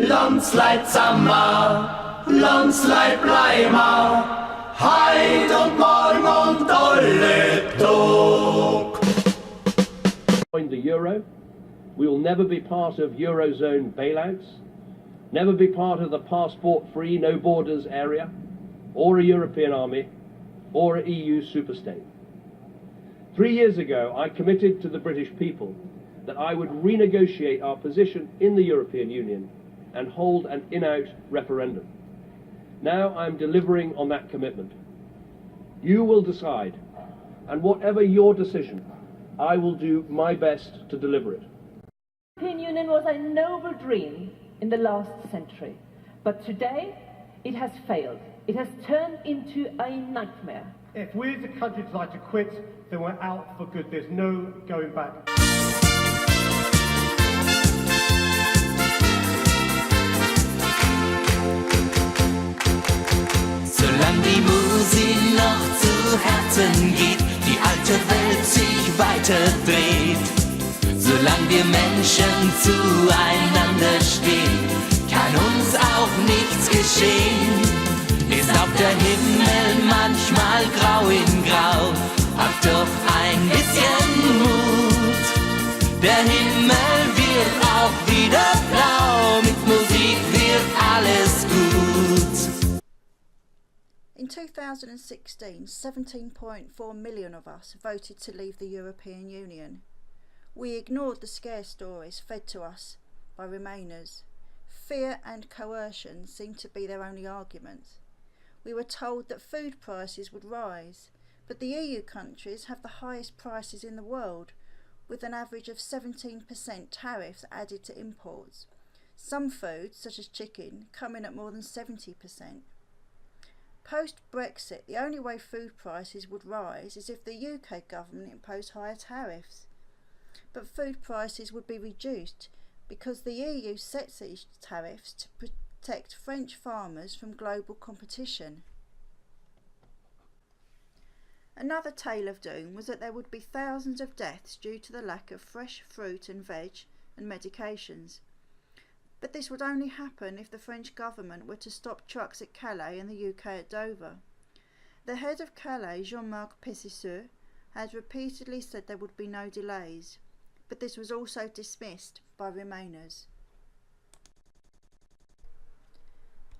Landsleit samma, landsleit bleima, heid und morgen und alle tog. Join the euro, we will never be part of Eurozone bailouts, never be part of the passport-free, no borders area, or a European army, or an EU superstate. 3 years ago, I committed to the British people that I would renegotiate our position in the European Union and hold an in-out referendum. Now I'm delivering on that commitment. You will decide, and whatever your decision, I will do my best to deliver it. The European Union was a noble dream in the last century, but today it has failed. It has turned into a nightmare. If we as a country decide to quit, then we're out for good. There's no going back. Solange die Musik noch zu Herzen geht, die alte Welt sich weiter dreht. Solange wir Menschen zueinander stehen, kann uns auch nichts geschehen. Ist auch der Himmel manchmal grau in grau, habt doch ein bisschen Mut. Der Himmel wird auch wieder blau, mit Musik wird alles gut. In 2016, 17.4 million of us voted to leave the European Union. We ignored the scare stories fed to us by Remainers. Fear and coercion seemed to be their only argument. We were told that food prices would rise, but the EU countries have the highest prices in the world, with an average of 17% tariffs added to imports. Some foods, such as chicken, come in at more than 70%. Post-Brexit, the only way food prices would rise is if the UK government imposed higher tariffs. But food prices would be reduced because the EU sets these tariffs to protect French farmers from global competition. Another tale of doom was that there would be thousands of deaths due to the lack of fresh fruit and veg and medications. But this would only happen if the French government were to stop trucks at Calais and the UK at Dover. The head of Calais, Jean-Marc Pessisseux, has repeatedly said there would be no delays, but this was also dismissed by Remainers.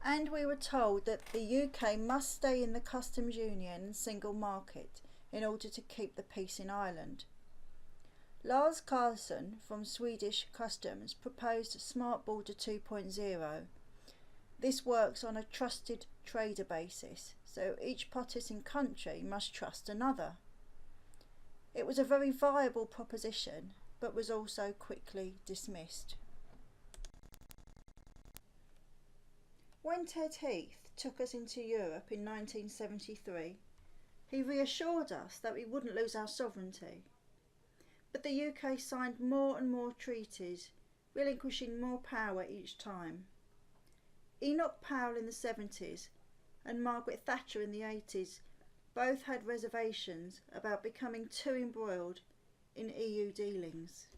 And we were told that the UK must stay in the customs union and single market in order to keep the peace in Ireland. Lars Carlson from Swedish Customs proposed Smart Border 2.0. This works on a trusted trader basis, so each participating country must trust another. It was a very viable proposition, but was also quickly dismissed. When Ted Heath took us into Europe in 1973, he reassured us that we wouldn't lose our sovereignty. But the UK signed more and more treaties, relinquishing more power each time. Enoch Powell in the 70s and Margaret Thatcher in the 80s both had reservations about becoming too embroiled in EU dealings.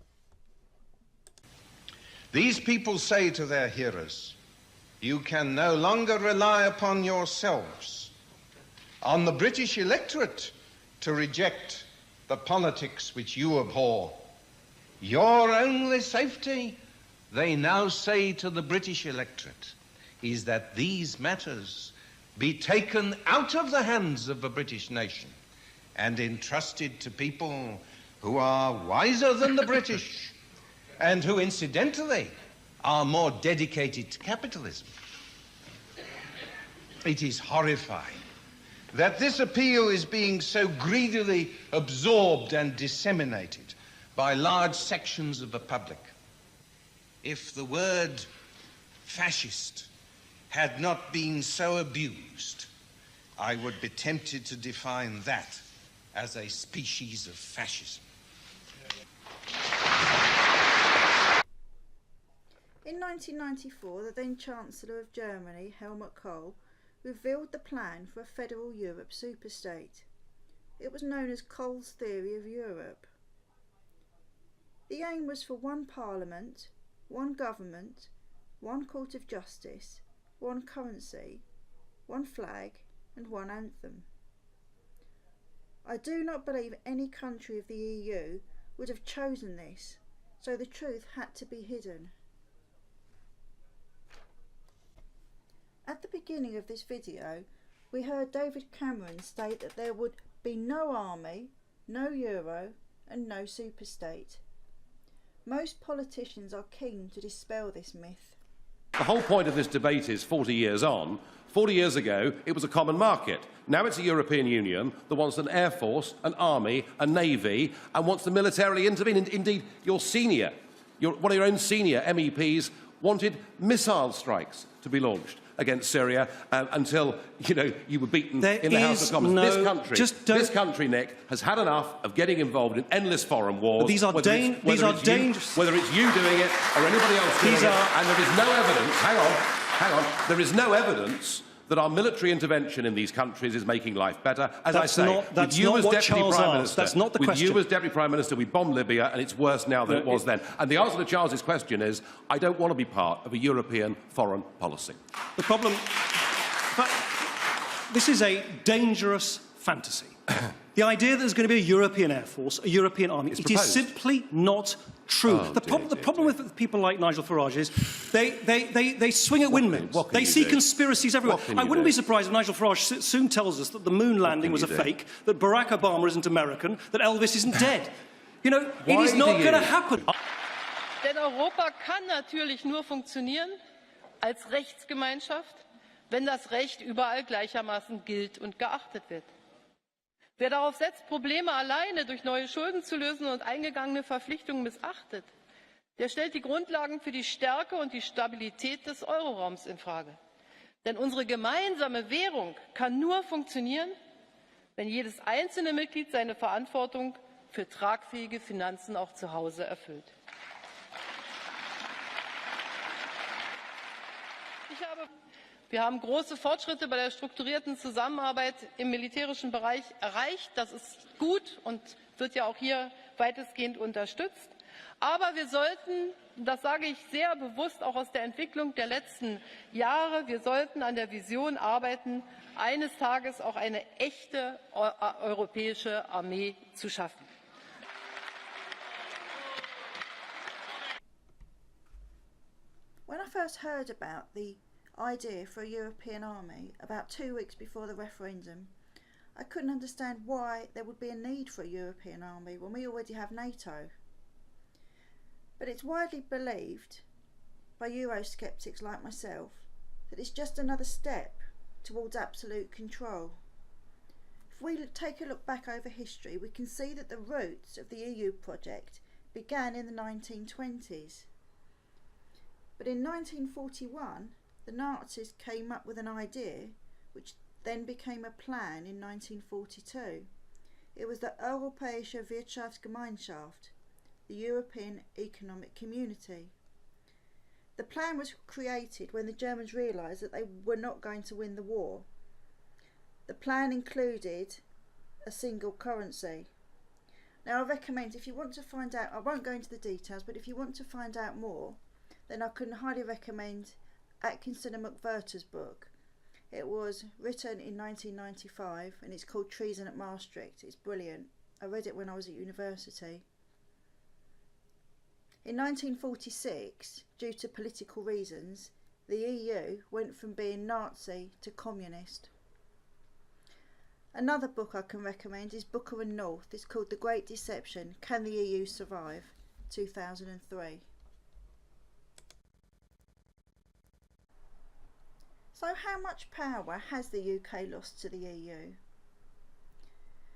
These people say to their hearers, you can no longer rely upon yourselves, on the British electorate to reject the politics which you abhor. Your only safety, they now say to the British electorate, is that these matters be taken out of the hands of the British nation and entrusted to people who are wiser than the British and who, incidentally, are more dedicated to capitalism. It is horrifying that this appeal is being so greedily absorbed and disseminated by large sections of the public. If the word fascist had not been so abused, I would be tempted to define that as a species of fascism. In 1994, the then Chancellor of Germany, Helmut Kohl, revealed the plan for a federal Europe superstate. It was known as Kohl's theory of Europe. The aim was for one parliament, one government, one court of justice, one currency, one flag and one anthem. I do not believe any country of the EU would have chosen this, so the truth had to be hidden. At the beginning of this video, we heard David Cameron state that there would be no army, no euro and no superstate. Most politicians are keen to dispel this myth. The whole point of this debate is 40 years on. 40 years ago, it was a common market. Now it's a European Union that wants an air force, an army, a navy, and wants to militarily intervene. Indeed, one of your own senior MEPs wanted missile strikes to be launched against Syria until you were beaten in the House of Commons. This country, Nick, has had enough of getting involved in endless foreign wars. These are dangerous. Whether it's you doing it or anybody else doing it, and there is no evidence. Hang on. There is no evidence that our military intervention in these countries is making life better. As I say, with you as Deputy Prime Minister, that's not the question. With you as Deputy Prime Minister, we bombed Libya, and it's worse now than it was then. And the answer to Charles's question is, I don't want to be part of a European foreign policy. The problem... This is a dangerous fantasy. The idea that there's going to be a European Air Force, a European army, it is simply not true. The problem with people like Nigel Farage is they swing at windmills. They see conspiracies everywhere. I wouldn't be surprised if Nigel Farage soon tells us that the moon landing was a fake, that Barack Obama isn't American, that Elvis isn't dead. It is not going to happen. Denn Europa kann natürlich nur funktionieren als Rechtsgemeinschaft, wenn das Recht überall gleichermaßen gilt und geachtet wird. Wer darauf setzt, Probleme alleine durch neue Schulden zu lösen und eingegangene Verpflichtungen missachtet, der stellt die Grundlagen für die Stärke und die Stabilität des Euroraums infrage. Denn unsere gemeinsame Währung kann nur funktionieren, wenn jedes einzelne Mitglied seine Verantwortung für tragfähige Finanzen auch zu Hause erfüllt. Wir haben große Fortschritte bei der strukturierten Zusammenarbeit im militärischen Bereich erreicht. Das ist gut und wird ja auch hier weitestgehend unterstützt. Aber wir sollten, das sage ich sehr bewusst auch aus der Entwicklung der letzten Jahre, wir sollten an der Vision arbeiten, eines Tages auch eine echte europäische Armee zu schaffen. When I first heard about the idea for a European army about 2 weeks before the referendum, I couldn't understand why there would be a need for a European army when we already have NATO. But it's widely believed by Eurosceptics like myself that it's just another step towards absolute control. If we take a look back over history, we can see that the roots of the EU project began in the 1920s. But in 1941, the Nazis came up with an idea which then became a plan in 1942. It was the Europäische Wirtschaftsgemeinschaft, the European Economic Community. The plan was created when the Germans realised that they were not going to win the war. The plan included a single currency. Now I recommend, if you want to find out, I won't go into the details, but if you want to find out more, then I can highly recommend Atkinson and McVerter's book. It was written in 1995 and it's called Treason at Maastricht. It's brilliant. I read it when I was at university. In 1946, due to political reasons, the EU went from being Nazi to communist. Another book I can recommend is Booker and North. It's called The Great Deception, Can the EU Survive? 2003. So how much power has the UK lost to the EU?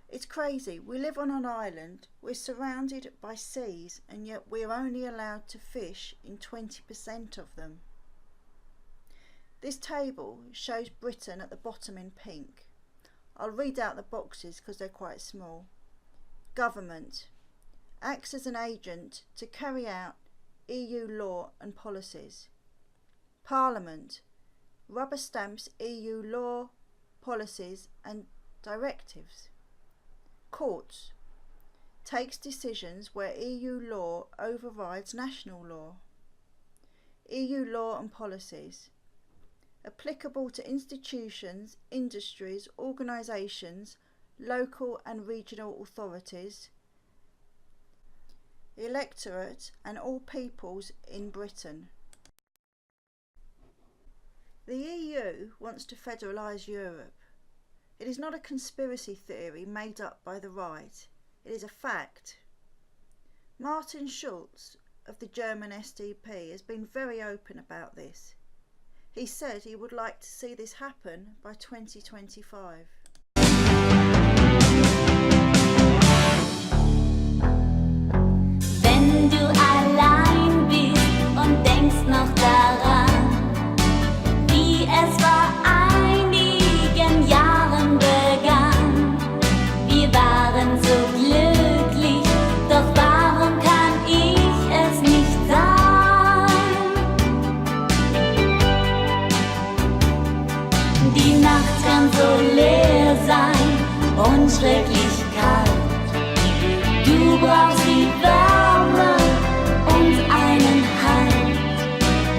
It's crazy. We live on an island, we're surrounded by seas, and yet we're only allowed to fish in 20% of them. This table shows Britain at the bottom in pink. I'll read out the boxes because they're quite small. Government acts as an agent to carry out EU law and policies. Parliament rubber stamps EU law, policies and directives. Courts takes decisions where EU law overrides national law. EU law and policies, applicable to institutions, industries, organisations, local and regional authorities, electorate and all peoples in Britain. The EU wants to federalise Europe. It is not a conspiracy theory made up by the right. It is a fact. Martin Schulz of the German SDP has been very open about this. He said he would like to see this happen by 2025. Wenn du allein bist und denkst noch daran, wie es vor einigen Jahren begann. Wir waren so glücklich, doch warum kann ich es nicht sein? Die Nacht kann so leer sein und schrecklich kalt. Du brauchst die Wärme und einen Halt.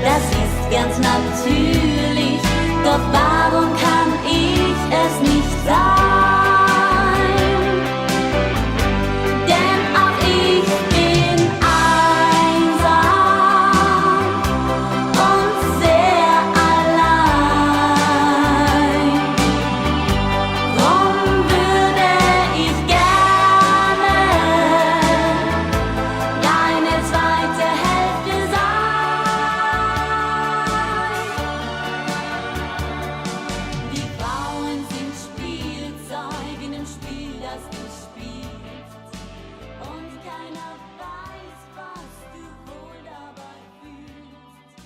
Das ist ganz natürlich, doch warum kann ich es nicht sein? Denn auch ich bin einsam und sehr allein. Drum würde ich gerne deine zweite Hälfte sein. Die Frauen sind Spielzeug in dem Spiel, das du spielst. Und keiner weiß, was du wohl dabei fühlst.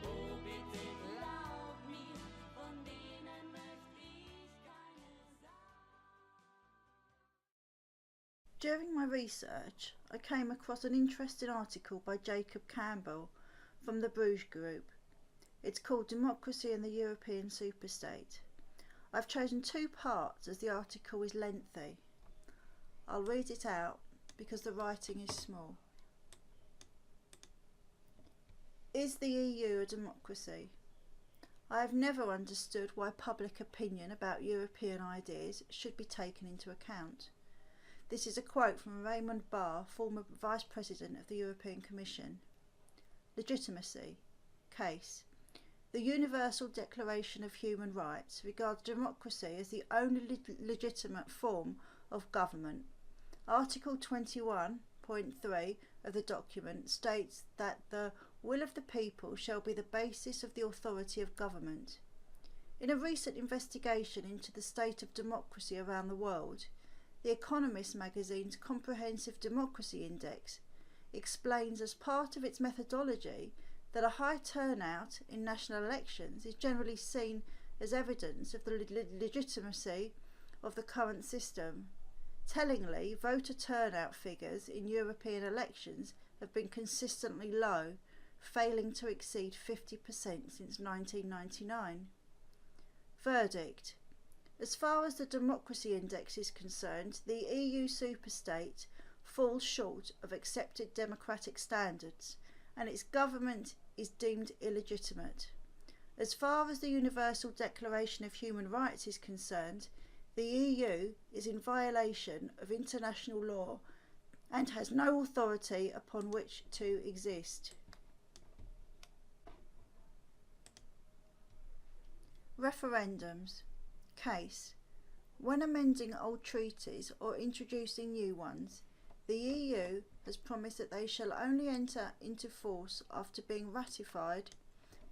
Oh, bitte glaub mir, von denen möchte ich keine sein. During my research, I came across an interesting article by Jacob Campbell from the Bruges Group. It's called Democracy in the European Superstate. I've chosen two parts as the article is lengthy. I'll read it out because the writing is small. Is the EU a democracy? I have never understood why public opinion about European ideas should be taken into account. This is a quote from Raymond Barr, former Vice President of the European Commission. Legitimacy. Case. The Universal Declaration of Human Rights regards democracy as the only legitimate form of government. Article 21.3 of the document states that the will of the people shall be the basis of the authority of government. In a recent investigation into the state of democracy around the world, The Economist magazine's Comprehensive Democracy Index explains as part of its methodology that a high turnout in national elections is generally seen as evidence of the legitimacy of the current system. Tellingly, voter turnout figures in European elections have been consistently low, failing to exceed 50% since 1999. Verdict. As far as the Democracy Index is concerned, the EU superstate falls short of accepted democratic standards, and its government is deemed illegitimate. As far as the Universal Declaration of Human Rights is concerned, the EU is in violation of international law and has no authority upon which to exist. Referendums. Case. When amending old treaties or introducing new ones, the EU has promised that they shall only enter into force after being ratified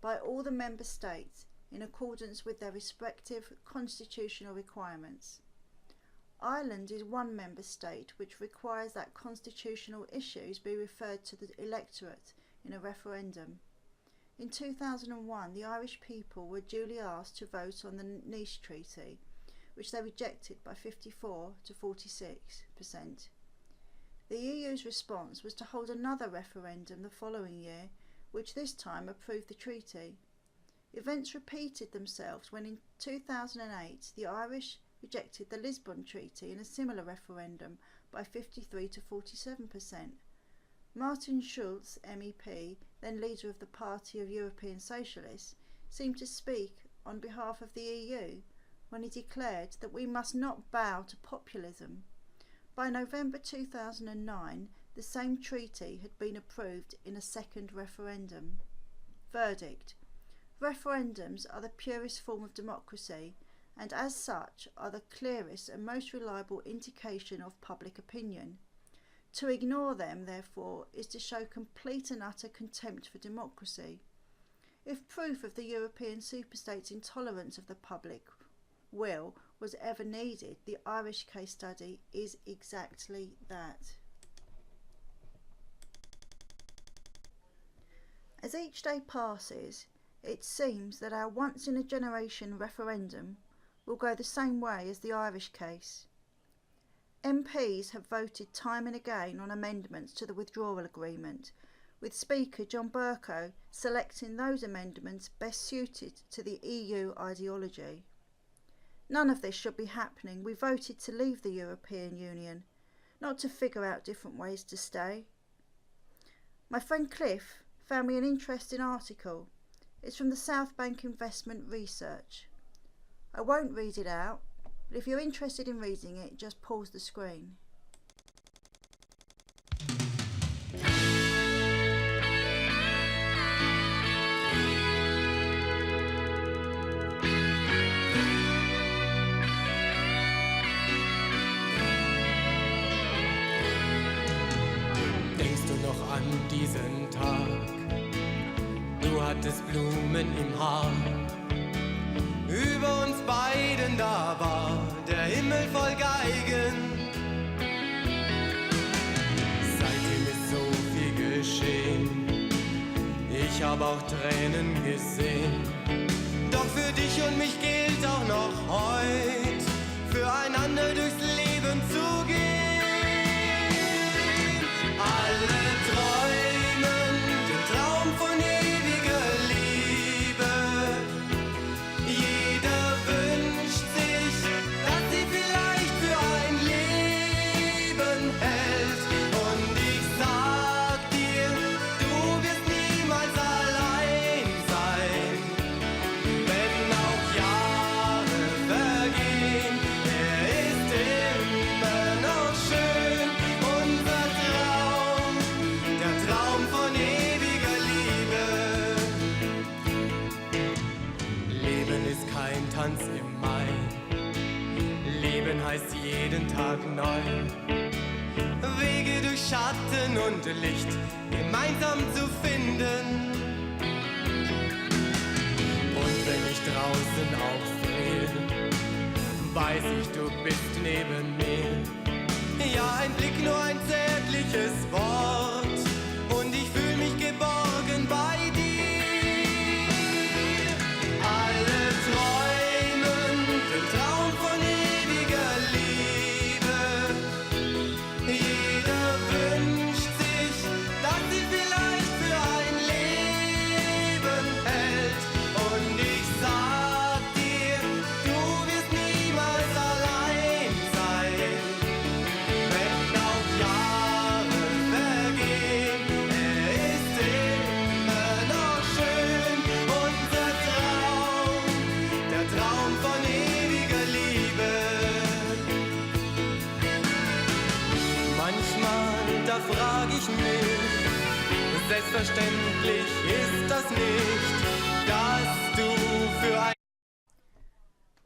by all the member states in accordance with their respective constitutional requirements. Ireland is one member state which requires that constitutional issues be referred to the electorate in a referendum. In 2001, the Irish people were duly asked to vote on the Nice Treaty, which they rejected by 54 to 46%. The EU's response was to hold another referendum the following year, which this time approved the treaty. Events repeated themselves when in 2008 the Irish rejected the Lisbon Treaty in a similar referendum by 53 to 47%. Martin Schulz, MEP, then leader of the Party of European Socialists, seemed to speak on behalf of the EU when he declared that we must not bow to populism. By November 2009, the same treaty had been approved in a second referendum. Verdict: referendums are the purest form of democracy and as such are the clearest and most reliable indication of public opinion. To ignore them, therefore, is to show complete and utter contempt for democracy. If proof of the European superstate's intolerance of the public will was ever needed, the Irish case study is exactly that. As each day passes, it seems that our once-in-a-generation referendum will go the same way as the Irish case. MPs have voted time and again on amendments to the withdrawal agreement, with Speaker John Bercow selecting those amendments best suited to the EU ideology. None of this should be happening. We voted to leave the European Union, not to figure out different ways to stay. My friend Cliff found me an interesting article. It's from the South Bank Investment Research. I won't read it out, but if you're interested in reading it, just pause the screen. Denkst du noch an diesen Tag? Du hattest Blumen im Haar. Über uns beiden da war der Himmel voll Geigen. Seitdem ist so viel geschehen. Ich hab auch Tränen gesehen. Doch für dich und mich gilt auch noch heut, füreinander durchs Leben zu gehen. Alle träumen den Traum von ewiger Liebe. Jeder wünscht sich, dass sie vielleicht für ein Leben hält. Und ich sag dir, du wirst niemals allein sein. Wenn auch Jahre vergehen, ist immer noch schön. Unser Traum, der Traum von ewiger Liebe. Leben ist kein Tanz im Mai. Leben heißt jeden Tag neu. Wege durch Schatten und Licht gemeinsam zu finden. Und wenn ich draußen aufstehe, weiß ich, du bist neben mir. Ja, ein Blick, nur ein zärtliches Wort. Und ich fühl mich geborgen bei dir. Alle träumen den Traum von ewiger Liebe. Jeder wünscht sich, dass sie vielleicht für ein Leben hält. Und ich sag dir, du wirst niemals allein sein. Wenn auch Jahre vergehen, ist immer noch schön. Unser Traum, der Traum von ewiger Liebe. Manchmal, da frag ich mich, selbstverständlich ist das nicht, dass du für ein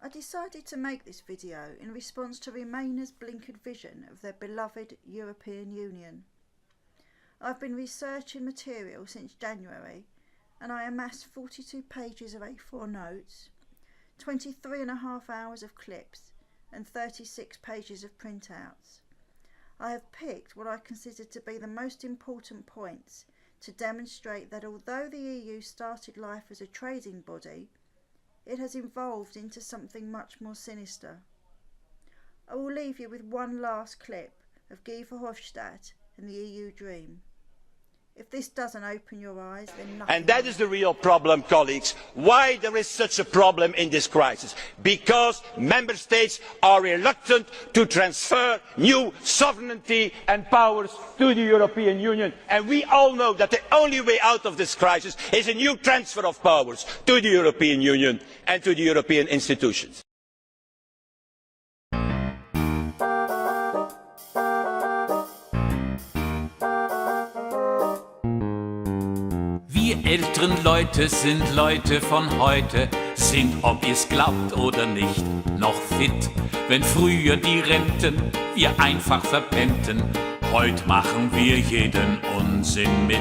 I decided to make this video in response to Remainers' blinkered vision of their beloved European Union. I've been researching material since January and I amassed 42 pages of A4 notes, 23.5 hours of clips and 36 pages of printouts. I have picked what I consider to be the most important points to demonstrate that although the EU started life as a trading body, it has evolved into something much more sinister. I will leave you with one last clip of Guy Verhofstadt and the EU dream. If this doesn't open your eyes, then nothing. And that is the real problem, colleagues. Why there is such a problem in this crisis? Because member states are reluctant to transfer new sovereignty and powers to the European Union. And we all know that the only way out of this crisis is a new transfer of powers to the European Union and to the European institutions. Wir älteren Leute sind Leute von heute, sind, ob ihr's glaubt oder nicht, noch fit. Wenn früher die Renten wir einfach verpennten, heut machen wir jeden Unsinn mit.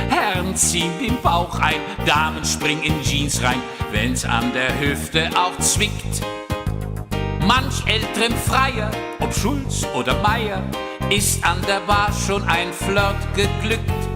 Herren ziehen den Bauch ein, Damen springen in Jeans rein, wenn's an der Hüfte auch zwickt. Manch älteren Freier, ob Schulz oder Meier, ist an der Bar schon ein Flirt geglückt.